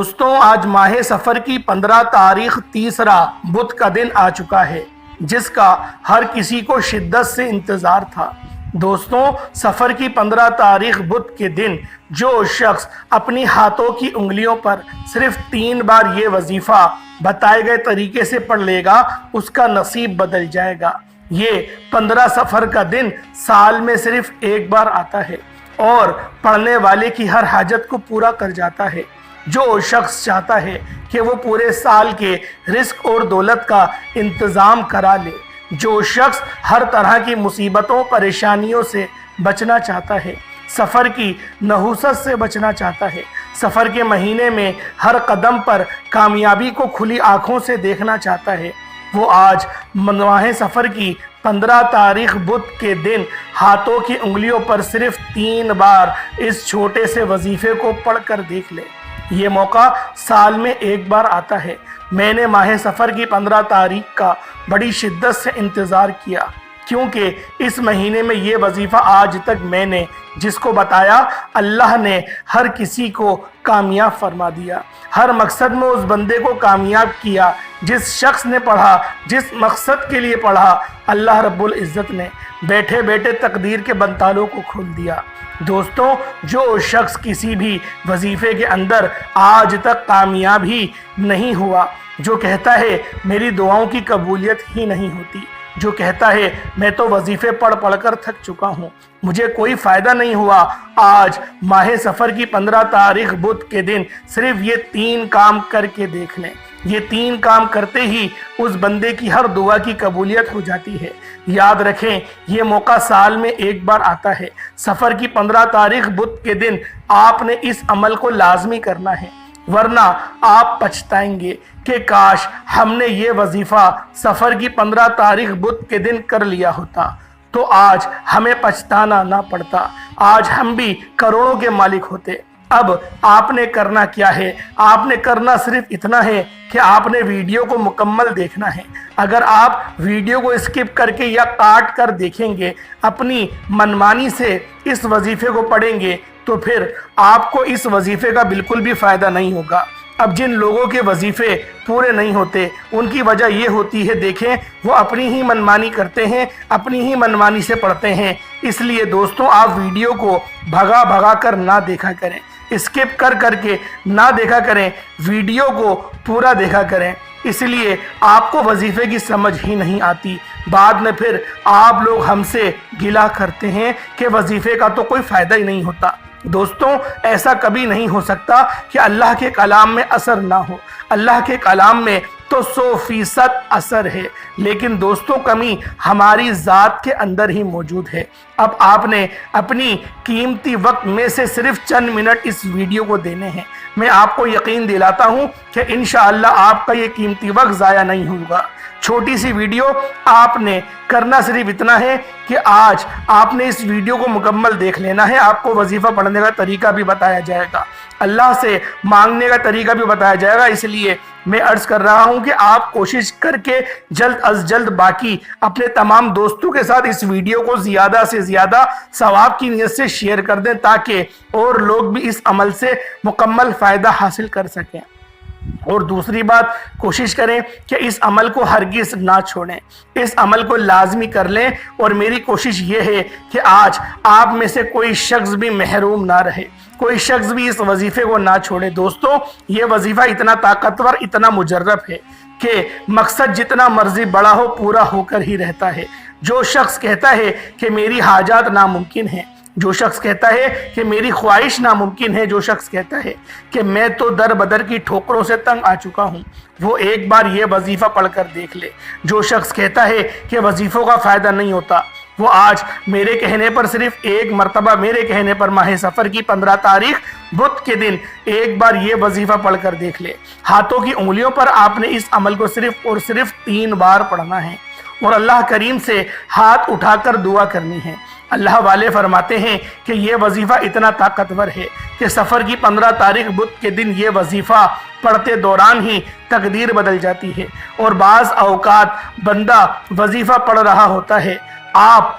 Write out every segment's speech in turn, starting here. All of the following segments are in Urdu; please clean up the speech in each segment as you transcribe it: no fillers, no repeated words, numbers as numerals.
دوستوں آج ماہ سفر کی 15 تاریخ تیسرا بدھ کا دن آ چکا ہے جس کا ہر کسی کو شدت سے انتظار تھا۔ دوستوں سفر کی 15 تاریخ بدھ کے دن جو شخص اپنی ہاتھوں کی انگلیوں پر صرف 3 بار یہ وظیفہ بتائے گئے طریقے سے پڑھ لے گا اس کا نصیب بدل جائے گا۔ یہ 15 سفر کا دن سال میں صرف ایک بار آتا ہے اور پڑھنے والے کی ہر حاجت کو پورا کر جاتا ہے۔ جو شخص چاہتا ہے کہ وہ پورے سال کے رزق اور دولت کا انتظام کرا لے، جو شخص ہر طرح کی مصیبتوں پریشانیوں سے بچنا چاہتا ہے، سفر کی نحوست سے بچنا چاہتا ہے، سفر کے مہینے میں ہر قدم پر کامیابی کو کھلی آنکھوں سے دیکھنا چاہتا ہے، وہ آج ماہ سفر کی 15 تاریخ بدھ کے دن ہاتھوں کی انگلیوں پر صرف 3 بار اس چھوٹے سے وظیفے کو پڑھ کر دیکھ لے۔ یہ موقع سال میں ایک بار آتا ہے۔ میں نے ماہ سفر کی 15 تاریخ کا بڑی شدت سے انتظار کیا کیونکہ اس مہینے میں یہ وظیفہ آج تک میں نے جس کو بتایا اللہ نے ہر کسی کو کامیاب فرما دیا، ہر مقصد میں اس بندے کو کامیاب کیا جس شخص نے پڑھا، جس مقصد کے لیے پڑھا، اللہ رب العزت نے بیٹھے بیٹھے تقدیر کے بنتالوں کو کھول دیا۔ دوستوں جو شخص کسی بھی وظیفے کے اندر آج تک کامیاب ہی نہیں ہوا، جو کہتا ہے میری دعاؤں کی قبولیت ہی نہیں ہوتی، جو کہتا ہے میں تو وظیفے پڑھ پڑھ کر تھک چکا ہوں، مجھے کوئی فائدہ نہیں ہوا، آج ماہ سفر کی 15 تاریخ بدھ کے دن صرف یہ 3 کام کر کے دیکھ لیں۔ یہ 3 کام کرتے ہی اس بندے کی ہر دعا کی قبولیت ہو جاتی ہے۔ یاد رکھیں یہ موقع سال میں ایک بار آتا ہے۔ سفر کی 15 تاریخ بدھ کے دن آپ نے اس عمل کو لازمی کرنا ہے، ورنہ آپ پچھتائیں گے کہ کاش ہم نے یہ وظیفہ سفر کی 15 تاریخ بدھ کے دن کر لیا ہوتا تو آج ہمیں پچھتانا نہ پڑتا، آج ہم بھی کروڑوں کے مالک ہوتے۔ اب آپ نے کرنا کیا ہے؟ آپ نے کرنا صرف اتنا ہے کہ آپ نے ویڈیو کو مکمل دیکھنا ہے۔ اگر آپ ویڈیو کو اسکپ کر کے یا کاٹ کر دیکھیں گے، اپنی منمانی سے اس وظیفے کو پڑھیں گے تو پھر آپ کو اس وظیفے کا بالکل بھی فائدہ نہیں ہوگا۔ اب جن لوگوں کے وظیفے پورے نہیں ہوتے ان کی وجہ یہ ہوتی ہے، دیکھیں وہ اپنی ہی منمانی کرتے ہیں، اپنی ہی منمانی سے پڑھتے ہیں۔ اس لیے دوستوں آپ ویڈیو کو بھگا بھگا کر نہ دیکھا کریں، اسکپ کر کر کے نہ دیکھا کریں، ویڈیو کو پورا دیکھا کریں۔ اس لیے آپ کو وظیفے کی سمجھ ہی نہیں آتی، بعد میں پھر آپ لوگ ہم سے گلہ کرتے ہیں کہ وظیفے کا تو کوئی فائدہ ہی نہیں ہوتا۔ دوستوں ایسا کبھی نہیں ہو سکتا کہ اللہ کے کلام میں اثر نہ ہو۔ اللہ کے کلام میں تو 100% اثر ہے، لیکن دوستوں کمی ہماری ذات کے اندر ہی موجود ہے۔ اب آپ نے اپنی قیمتی وقت میں سے صرف چند منٹ اس ویڈیو کو دینے ہیں۔ میں آپ کو یقین دلاتا ہوں کہ انشاءاللہ آپ کا یہ قیمتی وقت ضائع نہیں ہوگا۔ چھوٹی سی ویڈیو، آپ نے کرنا صرف اتنا ہے کہ آج آپ نے اس ویڈیو کو مکمل دیکھ لینا ہے۔ آپ کو وظیفہ پڑھنے کا طریقہ بھی بتایا جائے گا، اللہ سے مانگنے کا طریقہ بھی بتایا جائے گا۔ اس لیے میں عرض کر رہا ہوں کہ آپ کوشش کر کے جلد از جلد باقی اپنے تمام دوستوں کے ساتھ اس ویڈیو کو زیادہ سے زیادہ ثواب کی نیت سے شیئر کر دیں تاکہ اور لوگ بھی اس عمل سے مکمل فائدہ حاصل کر سکیں۔ اور دوسری بات، کوشش کریں کہ اس عمل کو ہرگز نہ چھوڑیں، اس عمل کو لازمی کر لیں۔ اور میری کوشش یہ ہے کہ آج آپ میں سے کوئی شخص بھی محروم نہ رہے، کوئی شخص بھی اس وظیفے کو نہ چھوڑے۔ دوستوں یہ وظیفہ اتنا طاقتور، اتنا مجرب ہے کہ مقصد جتنا مرضی بڑا ہو پورا ہو کر ہی رہتا ہے۔ جو شخص کہتا ہے کہ میری حاجات ناممکن ہیں، جو شخص کہتا ہے کہ میری خواہش ناممکن ہے، جو شخص کہتا ہے کہ میں تو در بدر کی ٹھوکروں سے تنگ آ چکا ہوں، وہ ایک بار یہ وظیفہ پڑھ کر دیکھ لے۔ جو شخص کہتا ہے کہ وظیفوں کا فائدہ نہیں ہوتا، وہ آج میرے کہنے پر صرف ایک مرتبہ، میرے کہنے پر ماہ سفر کی 15 تاریخ بدھ کے دن ایک بار یہ وظیفہ پڑھ کر دیکھ لے۔ ہاتھوں کی انگلیوں پر آپ نے اس عمل کو صرف اور صرف 3 بار پڑھنا ہے اور اللہ کریم سے ہاتھ اٹھا کر دعا کرنی ہے۔ اللہ والے فرماتے ہیں کہ یہ وظیفہ اتنا طاقتور ہے کہ سفر کی 15 تاریخ بدھ کے دن یہ وظیفہ پڑھتے دوران ہی تقدیر بدل جاتی ہے۔ اور بعض اوقات بندہ وظیفہ پڑھ رہا ہوتا ہے آپ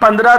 15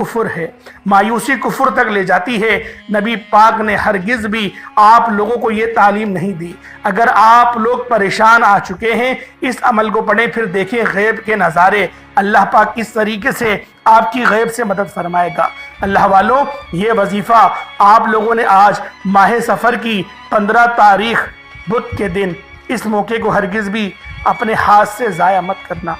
کفر ہے، مایوسی کفر تک لے جاتی ہے۔ نبی پاک نے ہرگز بھی آپ لوگوں کو یہ تعلیم نہیں دی۔ اگر آپ لوگ پریشان آ چکے ہیں، اس عمل کو پڑھیں، پھر دیکھیں غیب کے نظارے، اللہ پاک کس طریقے سے آپ کی غیب سے مدد فرمائے گا۔ اللہ والوں، یہ وظیفہ آپ لوگوں نے آج ماہ سفر کی 15 تاریخ بدھ کے دن اس موقع کو ہرگز بھی اپنے ہاتھ سے ضائع مت کرنا،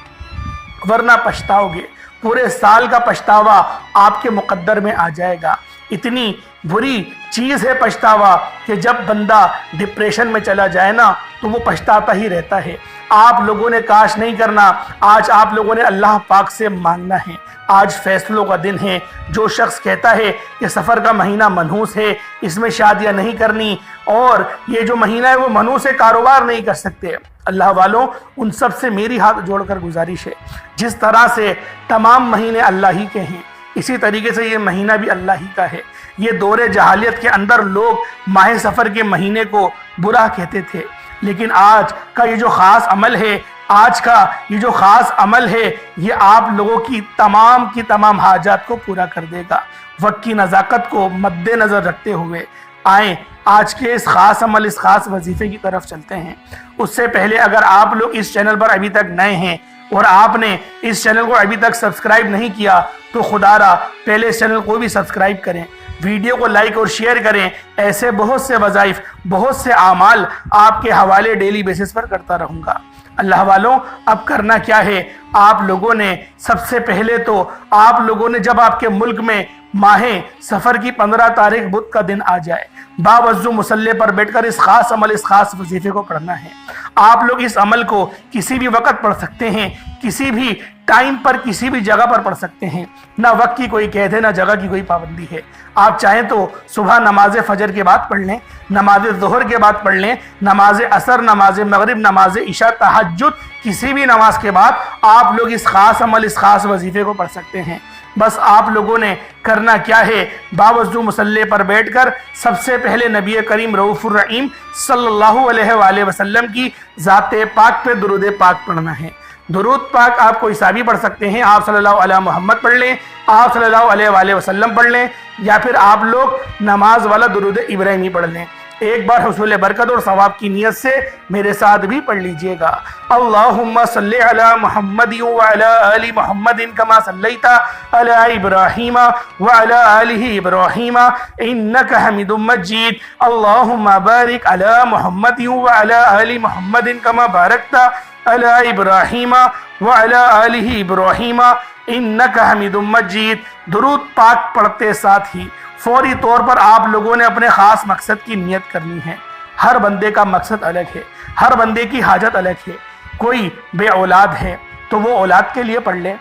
ورنہ پچھتاؤ گے۔ پورے سال کا پچھتاوا آپ کے مقدر میں آ جائے گا۔ اتنی بری چیز ہے پچھتاوا کہ جب بندہ ڈپریشن میں چلا جائے نا تو وہ پچھتاتا ہی رہتا ہے۔ آپ لوگوں نے کاش نہیں کرنا، آج آپ لوگوں نے اللہ پاک سے مانگنا ہے۔ آج فیصلوں کا دن ہے۔ جو شخص کہتا ہے کہ سفر کا مہینہ منحوس ہے، اس میں شادیاں نہیں کرنی، اور یہ جو مہینہ ہے وہ منحوس ہے، کاروبار نہیں کر سکتے، اللہ والوں، ان سب سے میری ہاتھ جوڑ کر گزارش ہے، جس طرح سے تمام مہینے اللہ ہی کے ہیں، اسی طریقے سے یہ مہینہ بھی اللہ ہی کا ہے۔ یہ دور جہالیت کے اندر لوگ ماہ سفر کے مہینے کو برا کہتے تھے، لیکن آج کا یہ جو خاص عمل ہے، یہ آپ لوگوں کی تمام حاجات کو پورا کر دے گا۔ وقت کی نزاکت کو مد نظر رکھتے ہوئے آئیں آج کے اس خاص عمل، اس خاص وظیفے کی طرف چلتے ہیں۔ اس سے پہلے اگر آپ لوگ اس چینل پر ابھی تک نئے ہیں اور آپ نے اس چینل کو ابھی تک سبسکرائب نہیں کیا تو خدا را پہلے اس چینل کو بھی سبسکرائب کریں، ویڈیو کو لائک اور شیئر کریں۔ ایسے بہت سے وظائف، بہت سے اعمال آپ کے حوالے ڈیلی بیسس پر کرتا رہوں گا۔ اللہ والوں، اب کرنا کیا ہے؟ آپ لوگوں نے سب سے پہلے تو جب آپ کے ملک میں ماہ سفر کی 15 تاریخ بدھ کا دن آ جائے، باوضو مصلی پر بیٹھ کر اس خاص عمل، اس خاص وظیفے کو پڑھنا ہے۔ آپ لوگ اس عمل کو کسی بھی وقت پڑھ سکتے ہیں، کسی بھی ٹائم پر، کسی بھی جگہ پر پڑھ سکتے ہیں، نہ وقت کی کوئی قید ہے، نہ جگہ کی کوئی پابندی ہے۔ آپ چاہیں تو صبح نماز فجر کے بعد پڑھ لیں، نماز ظہر کے بعد پڑھ لیں، نماز عصر، نماز مغرب، نماز عشاء، تہجد، کسی بھی نماز کے بعد آپ لوگ اس خاص عمل، اس خاص وظیفے کو پڑھ سکتے ہیں۔ بس آپ لوگوں نے کرنا کیا ہے؟ باوضو مصلی پر بیٹھ کر سب سے پہلے نبی کریم رؤوف الرحیم صلی اللہ علیہ وآلہ وسلم کی ذات پاک پہ درود پاک پڑھنا ہے۔ درود پاک آپ کوئی سا بھی پڑھ سکتے ہیں، آپ صلی اللہ علیہ محمد پڑھ لیں، آپ صلی اللہ علیہ وآلہ وسلم پڑھ لیں، یا پھر آپ لوگ نماز والا درود ابراہیمی پڑھ لیں۔ ایک بار حصول برکت اور ثواب کی نیت سے میرے ساتھ بھی پڑھ لیجئے گا۔ اللہم صلی علی محمد وعلی آل محمد کما صلیت علی ابراہیم وعلی آل ابراہیم انک حمید مجید۔ اللہم بارک علی محمد وعلی آل محمد کما بارکت علی ابراہیم وعلی آل ابراہیم انک حمید مجید۔ درود پاک پڑھتے ساتھ ہی فوری طور پر آپ لوگوں نے اپنے خاص مقصد کی نیت کرنی ہے۔ ہر بندے کا مقصد الگ ہے، ہر بندے کی حاجت الگ ہے۔ کوئی بے اولاد ہے تو وہ اولاد کے لیے پڑھ لے،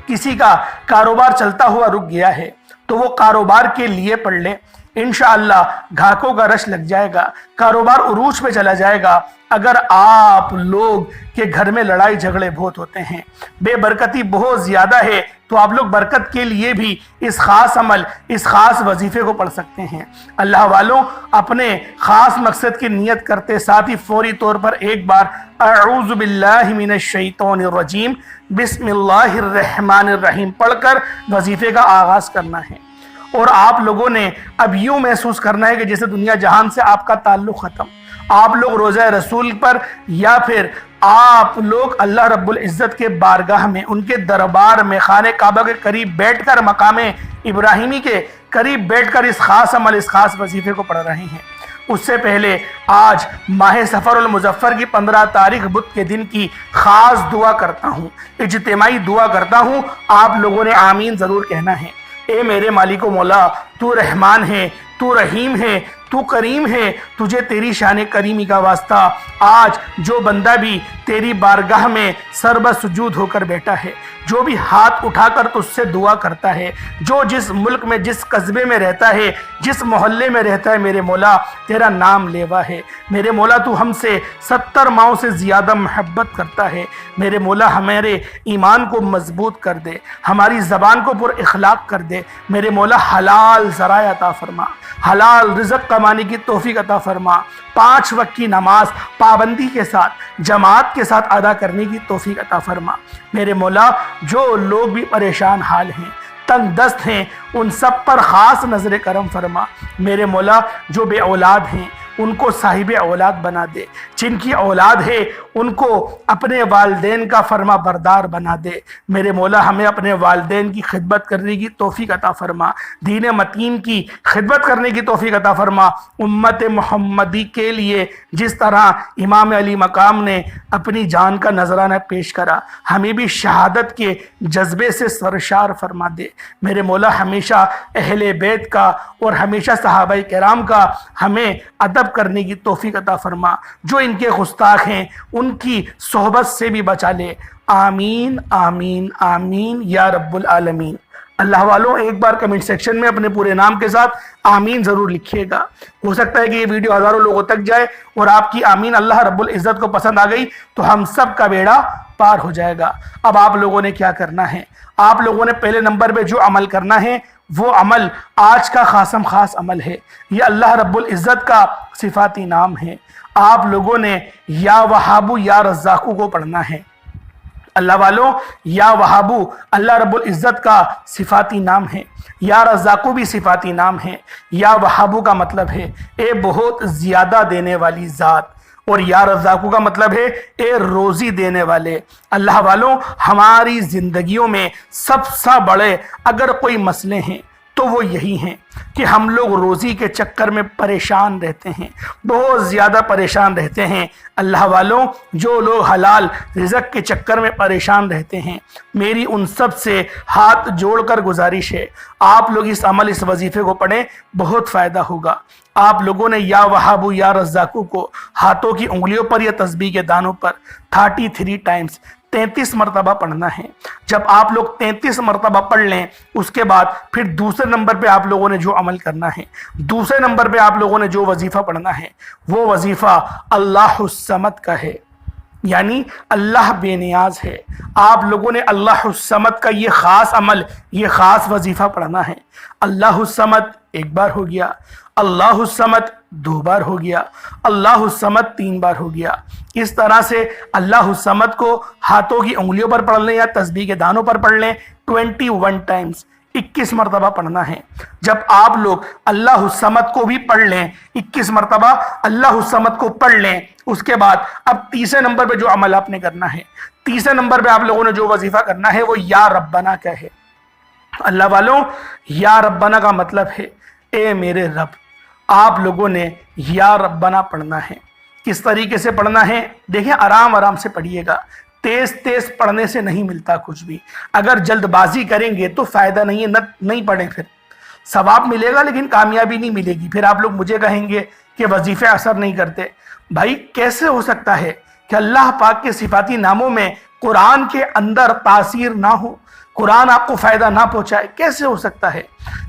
کسی کا کاروبار چلتا ہوا رک گیا ہے تو وہ کاروبار کے لیے پڑھ لے، انشاءاللہ گھاٹوں کا رش لگ جائے گا، کاروبار عروج پہ چلا جائے گا۔ اگر آپ لوگ کے گھر میں لڑائی جھگڑے بہت ہوتے ہیں، بے برکتی بہت زیادہ ہے، تو آپ لوگ برکت کے لیے بھی اس خاص عمل، اس خاص وظیفے کو پڑھ سکتے ہیں۔ اللہ والوں، اپنے خاص مقصد کی نیت کرتے ساتھ ہی فوری طور پر ایک بار اعوذ باللہ من الشیطان الرجیم بسم اللہ الرحمن الرحیم پڑھ کر وظیفے کا آغاز کرنا ہے۔ اور آپ لوگوں نے اب یوں محسوس کرنا ہے کہ جیسے دنیا جہان سے آپ کا تعلق ختم، آپ لوگ روضہ رسول پر یا پھر آپ لوگ اللہ رب العزت کے بارگاہ میں، ان کے دربار میں، خانہ کعبہ کے قریب بیٹھ کر، مقام ابراہیمی کے قریب بیٹھ کر اس خاص عمل، اس خاص وظیفے کو پڑھ رہے ہیں۔ اس سے پہلے آج ماہ سفر المظفر کی 15 تاریخ بدھ کے دن کی خاص دعا کرتا ہوں، اجتماعی دعا کرتا ہوں، آپ لوگوں نے آمین ضرور کہنا ہے۔ اے میرے مالک و مولا، تو رحمان ہے، تو رحیم ہے، تو کریم ہے، تجھے تیری شان کریمی کا واسطہ آج جو بندہ بھی تیری بارگاہ میں سربہ سجود ہو کر بیٹھا ہے، جو بھی ہاتھ اٹھا کر تجھ سے دعا کرتا ہے، جو جس ملک میں، جس قصبے میں رہتا ہے، جس محلے میں رہتا ہے، میرے مولا تیرا نام لیوا ہے۔ میرے مولا تو ہم سے 70 ماؤں سے زیادہ محبت کرتا ہے۔ میرے مولا ہمارے ایمان کو مضبوط کر دے، ہماری زبان کو پر اخلاق کر دے۔ میرے مولا حلال ذرائع عطا فرما، حلال رزق کمانے کی توفیق عطا فرما، 5 وقت کی نماز پابندی کے ساتھ، جماعت کے ساتھ ادا کرنے کی توفیق عطا فرما۔ میرے مولا جو لوگ بھی پریشان حال ہیں، تنگ دست ہیں ان سب پر خاص نظر کرم فرما۔ میرے مولا جو بے اولاد ہیں ان کو صاحب اولاد بنا دے، جن کی اولاد ہے ان کو اپنے والدین کا فرما بردار بنا دے۔ میرے مولا ہمیں اپنے والدین کی خدمت کرنے کی توفیق عطا فرما، دین متین کی خدمت کرنے کی توفیق عطا فرما۔ امت محمدی کے لیے جس طرح امام علی مقام نے اپنی جان کا نذرانہ پیش کرا، ہمیں بھی شہادت کے جذبے سے سرشار فرما دے۔ میرے مولا ہمیشہ اہل بیت کا اور ہمیشہ صحابہ کرام کا ہمیں ادب کرنے کی توفیق عطا فرما، جو ان کے گستاخ ہیں ان کی صحبت سے بھی بچا لے۔ آمین آمین آمین یا رب العالمین۔ اللہ والوں ایک بار کمنٹ سیکشن میں اپنے پورے نام کے ساتھ آمین ضرور لکھیے گا۔ ہو سکتا ہے کہ یہ ویڈیو ہزاروں لوگوں تک جائے اور آپ کی آمین اللہ رب العزت کو پسند آ گئی تو ہم سب کا بیڑا پار ہو جائے گا۔ اب آپ لوگوں نے کیا کرنا ہے؟ آپ لوگوں نے پہلے نمبر پہ جو عمل کرنا ہے وہ عمل آج کا خاصم خاص عمل ہے۔ یہ اللہ رب العزت کا صفاتی نام ہے۔ آپ لوگوں نے یا وہابو یا رزاقو کو پڑھنا ہے۔ اللہ والوں یا وہابو اللہ رب العزت کا صفاتی نام ہے، یا رزاقو بھی صفاتی نام ہے۔ یا وہابو کا مطلب ہے اے بہت زیادہ دینے والی ذات، اور یا رزاقو کا مطلب ہے اے روزی دینے والے۔ اللہ والوں ہماری زندگیوں میں سب سے بڑے اگر کوئی مسئلے ہیں تو وہ یہی ہیں کہ ہم لوگ روزی کے چکر میں پریشان رہتے ہیں، بہت زیادہ پریشان رہتے ہیں۔ اللہ والوں جو لوگ حلال رزق کے چکر میں پریشان رہتے ہیں، میری ان سب سے ہاتھ جوڑ کر گزارش ہے آپ لوگ اس عمل اس وظیفے کو پڑھیں، بہت فائدہ ہوگا۔ آپ لوگوں نے یا وہابو یا رزاقو کو ہاتھوں کی انگلیوں پر یا تسبیح کے دانوں پر 33 ٹائمز 33 مرتبہ پڑھنا ہے۔ جب آپ لوگ 33 مرتبہ پڑھ لیں اس کے بعد پھر دوسرے نمبر پہ آپ لوگوں نے جو عمل کرنا ہے، دوسرے نمبر پہ آپ لوگوں نے جو وظیفہ پڑھنا ہے وہ وظیفہ اللہ الصمد کا ہے، یعنی اللہ بے نیاز ہے۔ آپ لوگوں نے اللہ الصمد کا یہ خاص عمل، یہ خاص وظیفہ پڑھنا ہے۔ اللہ الصمد ایک بار ہو گیا، اللہ الصمد 2 بار ہو گیا، اللہ الصمد 3 بار ہو گیا۔ اس طرح سے اللہ الصمد کو ہاتھوں کی انگلیوں پر پڑھ لیں یا تسبیح کے دانوں پر پڑھ لیں 21 ٹائمز 21 مرتبہ پڑھنا ہے۔ جب آپ لوگ اللہ الصمد کو بھی پڑھ لیں 21 مرتبہ اللہ الصمد کو پڑھ لیں، اس کے بعد اب تیسرے نمبر پہ جو عمل آپ نے کرنا ہے، تیسرے نمبر پہ آپ لوگوں نے جو وظیفہ کرنا ہے وہ یا ربنا کا ہے۔ اللہ والوں یا ربنا کا مطلب ہے اے میرے رب۔ آپ لوگوں نے یا ربنا پڑھنا ہے۔ کس طریقے سے پڑھنا ہے دیکھیں، آرام آرام سے پڑھیے گا، تیز تیز پڑھنے سے نہیں ملتا کچھ بھی۔ اگر جلد بازی کریں گے تو فائدہ نہیں ہے، نہیں پڑھیں، پھر ثواب ملے گا لیکن کامیابی نہیں ملے گی۔ پھر آپ لوگ مجھے کہیں گے کہ وظیفے اثر نہیں کرتے۔ بھائی کیسے ہو سکتا ہے کہ اللہ پاک کے صفاتی ناموں میں قرآن کے اندر تاثیر نہ ہو، قرآن آپ کو فائدہ نہ پہنچائے؟ کیسے ہو سکتا ہے؟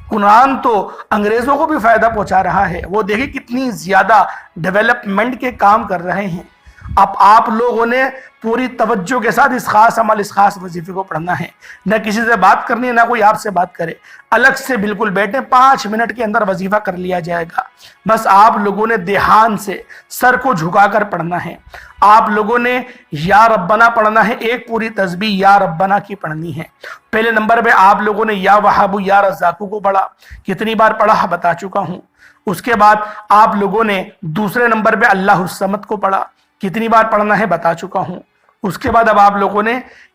قرآن تو انگریزوں کو بھی فائدہ پہنچا رہا ہے، وہ دیکھیں کتنی زیادہ ڈیولپمنٹ کے کام کر رہے ہیں۔ اب آپ لوگوں نے پوری توجہ کے ساتھ اس خاص عمل اس خاص وظیفے کو پڑھنا ہے، نہ کسی سے بات کرنی ہے، نہ کوئی آپ سے بات کرے، الگ سے بالکل بیٹھیں، 5 منٹ کے اندر وظیفہ کر لیا جائے گا۔ بس آپ لوگوں نے دھیان سے سر کو جھکا کر پڑھنا ہے۔ آپ لوگوں نے یا ربنا پڑھنا ہے، ایک پوری تسبیح یا ربنا کی پڑھنی ہے۔ پہلے نمبر پہ آپ لوگوں نے یا وہابو یا رزاقو کو پڑھا، کتنی بار پڑھا بتا چکا ہوں۔ اس کے بعد آپ لوگوں نے دوسرے نمبر پہ اللہ الصمد کو پڑھا، کتنی بار پڑھنا ہے بتا چکا ہوں۔ اس کے بعد اب آپ لوگوں نے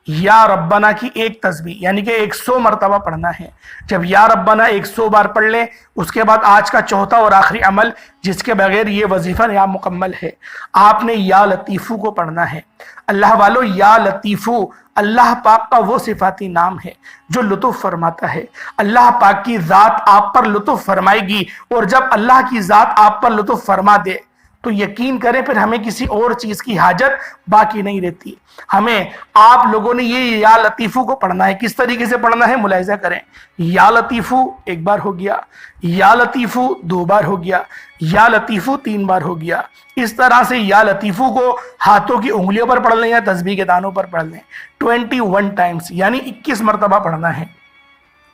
یا ربنا کی ایک تسبیح یعنی کہ 100 مرتبہ پڑھنا ہے۔ جب یا ربنا 100 بار پڑھ لیں اس کے بعد آج کا چوتھا اور آخری عمل جس کے بغیر یہ وظیفہ یا مکمل ہے، آپ نے یا لطیفو کو پڑھنا ہے۔ اللہ والو یا لطیفو اللہ پاک کا وہ صفاتی نام ہے جو لطف فرماتا ہے۔ اللہ پاک کی ذات آپ پر لطف فرمائے گی، اور جب اللہ کی ذات آپ پر لطف فرما دے تو یقین کریں پھر ہمیں کسی اور چیز کی حاجت باقی نہیں رہتی۔ ہمیں آپ لوگوں نے یہ یا لطیفو کو پڑھنا ہے۔ کس طریقے سے پڑھنا ہے ملاحظہ کریں۔ یا لطیفو 1 بار ہو گیا، یا لطیفو 2 بار ہو گیا، یا لطیفو 3 بار ہو گیا۔ اس طرح سے یا لطیفو کو ہاتھوں کی انگلیوں پر پڑھ لیں یا تسبیح کے دانوں پر پڑھ لیں 21 ٹائمز یعنی 21 مرتبہ پڑھنا ہے۔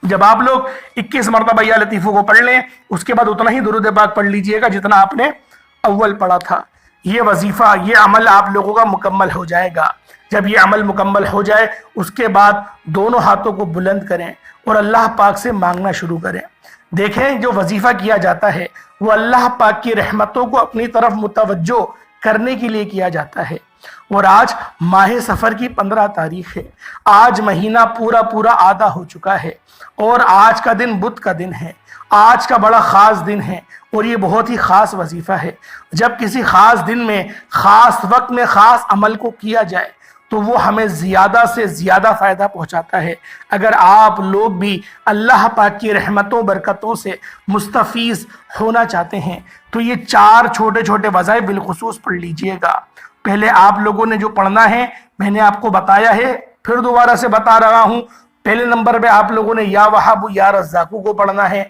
جب آپ لوگ 21 مرتبہ یا لطیفو کو پڑھ لیں اس کے بعد اتنا ہی درود پاک پڑھ لیجئے گا جتنا آپ نے اول پڑھا تھا۔ یہ وظیفہ، یہ عمل آپ لوگوں کا مکمل ہو جائے گا۔ جب یہ عمل مکمل ہو جائے اس کے بعد دونوں ہاتھوں کو بلند کریں اور اللہ پاک سے مانگنا شروع کریں۔ دیکھیں جو وظیفہ کیا جاتا ہے وہ اللہ پاک کی رحمتوں کو اپنی طرف متوجہ کرنے کے لیے کیا جاتا ہے۔ اور آج ماہ سفر کی 15 تاریخ ہے، آج مہینہ پورا آدھا ہو چکا ہے، اور آج کا دن بدھ کا دن ہے، آج کا بڑا خاص دن ہے، اور یہ بہت ہی خاص وظیفہ ہے۔ جب کسی خاص دن میں خاص وقت میں خاص عمل کو کیا جائے تو وہ ہمیں زیادہ سے زیادہ فائدہ پہنچاتا ہے۔ اگر آپ لوگ بھی اللہ پاک کی رحمتوں برکتوں سے مستفیض ہونا چاہتے ہیں تو یہ 4 چھوٹے چھوٹے وظائف بالخصوص پڑھ لیجئے گا۔ پہلے آپ لوگوں نے جو پڑھنا ہے میں نے آپ کو بتایا ہے، پھر دوبارہ سے بتا رہا ہوں۔ پہلے نمبر پہ آپ لوگوں نے یا وہاب یا رزاقو کو پڑھنا ہے،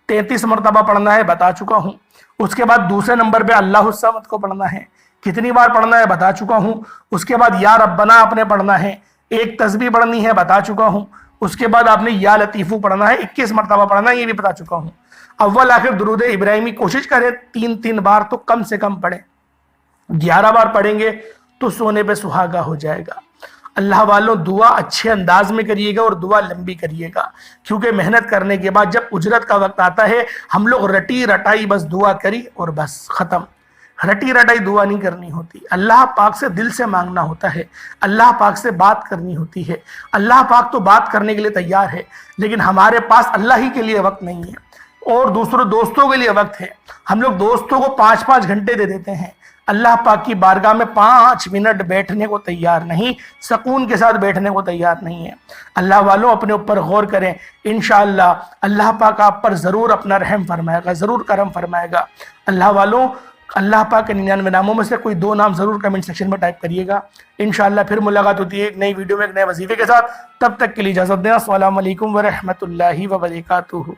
33 مرتبہ پڑھنا ہے، بتا چکا ہوں۔ اس کے بعد دوسرے نمبر پہ اللہ الصمد کو پڑھنا ہے، کتنی بار پڑھنا ہے بتا چکا ہوں۔ اس کے بعد یا ربنا آپ نے پڑھنا ہے، 1 تسبیح پڑھنی ہے، بتا چکا ہوں۔ اس کے بعد آپ نے یا لطیفو پڑھنا ہے، 21 مرتبہ پڑھنا ہے، یہ بھی بتا چکا ہوں۔ اول آخر درود ابراہیمی کوشش کریں 3 بار تو کم سے کم پڑھیں، 11 بار پڑھیں گے تو سونے پہ سہاگا ہو جائے گا۔ اللہ والوں دعا اچھے انداز میں کریے گا اور دعا لمبی کریے گا، کیونکہ محنت کرنے کے بعد جب اجرت کا وقت آتا ہے ہم لوگ رٹی رٹائی بس دعا کری اور بس ختم۔ رٹی رٹائی دعا نہیں کرنی ہوتی، اللہ پاک سے دل سے مانگنا ہوتا ہے، اللہ پاک سے بات کرنی ہوتی ہے۔ اللہ پاک تو بات کرنے کے لیے تیار ہے، لیکن ہمارے پاس اللہ ہی کے لیے وقت نہیں ہے اور دوستوں کے لیے وقت ہے۔ ہم لوگ دوستوں کو 5 گھنٹے دے دیتے ہیں، اللہ پاک کی بارگاہ میں 5 منٹ بیٹھنے کو تیار نہیں، سکون کے ساتھ بیٹھنے کو تیار نہیں ہے۔ اللہ والوں اپنے اوپر غور کریں، انشاءاللہ اللہ پاک آپ پر ضرور اپنا رحم فرمائے گا، ضرور کرم فرمائے گا۔ اللہ والوں اللہ پاک کے 99 ناموں میں سے کوئی 2 نام ضرور کمنٹ سیکشن میں ٹائپ کریے گا۔ انشاءاللہ پھر ملاقات ہوتی ہے ایک نئی ویڈیو میں ایک نئے وظیفے کے ساتھ، تب تک کے لیے اجازت دیں۔ السلام علیکم ورحمۃ اللہ وبرکاتہ۔